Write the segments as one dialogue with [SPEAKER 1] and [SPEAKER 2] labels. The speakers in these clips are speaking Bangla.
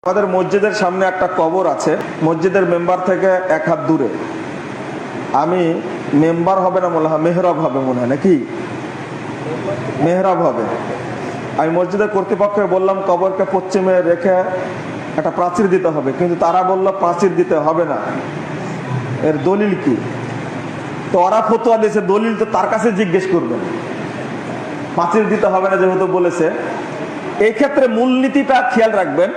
[SPEAKER 1] আমাদের মসজিদের সামনে একটা কবর আছে, মসজিদের মেম্বার থেকে এক হাত দূরে। আমি মেম্বার হবে না মনে হয়, মেহরাব হবে মনে হয়, নাকি মেহরাব হবে। আমি মসজিদের কর্তৃপক্ষকে বললাম কবরকে পশ্চিমে রেখে একটা প্রাচীর দিতে হবে, কিন্তু তারা বলল প্রাচীর দিতে হবে না। এর দলিল কি? তো ওরা ফতোয়া দিয়েছে, দলিল তো তার কাছে জিজ্ঞেস করবেন, প্রাচীর দিতে হবে না যেহেতু বলেছে। এই ক্ষেত্রে মূলনীতিটা খেয়াল রাখবেন।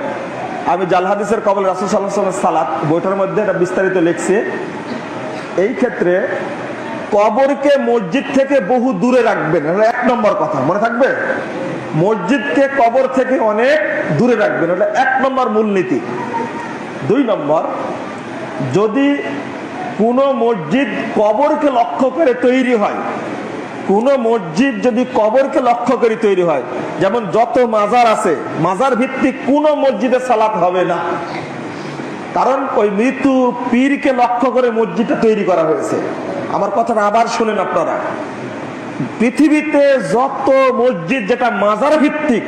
[SPEAKER 1] আমি জাল হাদিসের কবল রাসূল সাল্লাল্লাহু আলাইহি ওয়াসাল্লাম সালাত বইটার মধ্যে এটা বিস্তারিত লিখছি। এই ক্ষেত্রে কবরকে মসজিদ থেকে বহু দূরে রাখবেন, এটা এক নম্বর কথা মনে থাকবে। মসজিদকে কবর থেকে অনেক দূরে রাখবেন, এটা এক নম্বর মূলনীতি। দুই নম্বর, যদি কোনো মসজিদ কবরকে লক্ষ্য করে তৈরি হয়, কোন মসজিদ যদি কবরকে লক্ষ্য করে তৈরি হয়, যেমন যত মাজার আছে মাজার ভিত্তিক কোন মসজিদে সালাত হবে না, কারণ ওই মৃত্যু পীরকে লক্ষ্য করে মসজিদটা তৈরি করা হয়েছে। আমার কথাটা আবার শুনেন আপনারা, পৃথিবীতে যত মসজিদ যেটা মাজার ভিত্তিক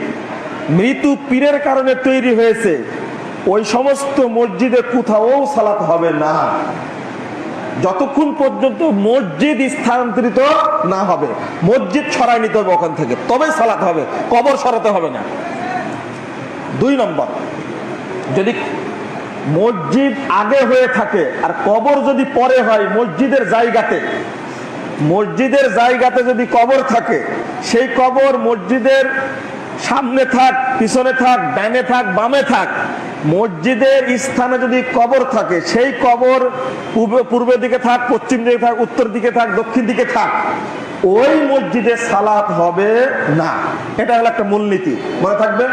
[SPEAKER 1] মৃত্যু পীরের কারণে তৈরি হয়েছে, ওই সমস্ত মসজিদে কোথাও সালাত হবে না যতক্ষণ পর্যন্ত মসজিদ স্থানান্তরিত না হবে। মসজিদ সরাই নিতে হবে ওখান থেকে, তবে সালাত হবে, কবর সরাতে হবে না। দুই নম্বর, যদি মসজিদ আগে হয়ে থাকে আর কবর যদি পরে হয়, মসজিদের জায়গাতে যদি কবর থাকে, সেই কবর মসজিদের সামনে থাক, পিছনে থাক, ডানে থাক, বামে থাক, মসজিদের স্থানে যদি কবর থাকে, সেই কবর পূর্বের দিকে থাক, পশ্চিম দিকে থাক, উত্তর দিকে থাক, দক্ষিণ দিকে থাক, ওই মসজিদে সালাত হবে না। এটা হলো একটা মূলনীতি, মনে থাকবে।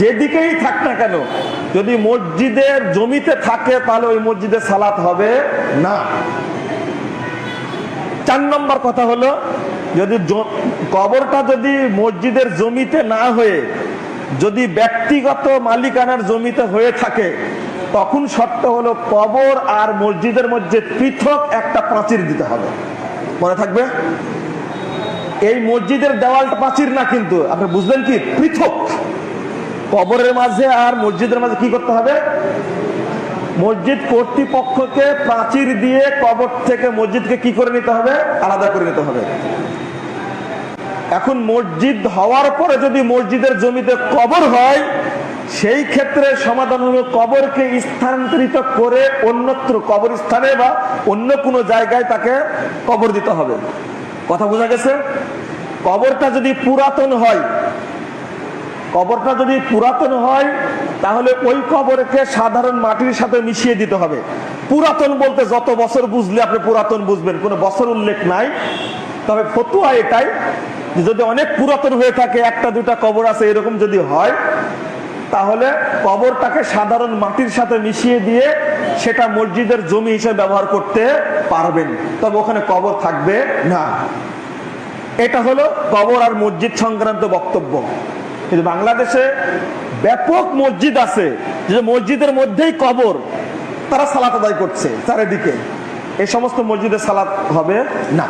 [SPEAKER 1] যেদিকেই থাক না কেন, যদি মসজিদের জমিতে থাকে তাহলে ওই মসজিদে সালাত হবে না। চার নম্বর কথা হলো, যদি কবরটা যদি মসজিদের জমিতে না হয়ে যদি ব্যক্তিগত মালিকানার জমিতে হয়ে থাকে, তখন শর্ত হলো কবর আর মসজিদের মধ্যে পৃথক একটা প্রাচীর দিতে হবে, মনে থাকবে। এই মসজিদের দেওয়ালটা প্রাচীর না, কিন্তু আপনি বুঝলেন কি, পৃথক। কবরের মাঝে আর মসজিদের মাঝে কি করতে হবে? মসজিদ কর্তৃপক্ষকে প্রাচীর দিয়ে কবর থেকে মসজিদকে কি করে নিতে হবে? আলাদা করে নিতে হবে। এখন মসজিদ হওয়ার পরে যদি মসজিদের জমিতে কবর হয়, সেই ক্ষেত্রে সমাধান হলো কবরকে স্থানান্তরিত করে অন্যত্র কবরস্থানে বা অন্য কোনো জায়গায় তাকে কবর দিতে হবে। কথা বোঝা গেছে? কবরটা যদি পুরাতন হয় তাহলে ওই কবরকে সাধারণ মাটির সাথে মিশিয়ে দিতে হবে। পুরাতন বলতে যত বছর বুঝলে আপনি পুরাতন বুঝবেন, কোনো বছর উল্লেখ নাই। তবে ফতোয়া এটাই, যদি অনেক পুরাতন হয়ে থাকে, একটা দুটা কবর আছে এরকম যদি হয়, তাহলে কবরটাকে সাধারণ মাটির সাথে মিশিয়ে দিয়ে সেটা মসজিদের জমি হিসেবে ব্যবহার করতে পারবেন, তবে ওখানে কবর থাকবে না। এটা হলো কবর আর মসজিদ সংক্রান্ত বক্তব্য। কিন্তু বাংলাদেশে ব্যাপক মসজিদ আছে যে মসজিদের মধ্যেই কবর, তারা সালাত আদায় করছে চারিদিকে। এই সমস্ত মসজিদে সালাত হবে না।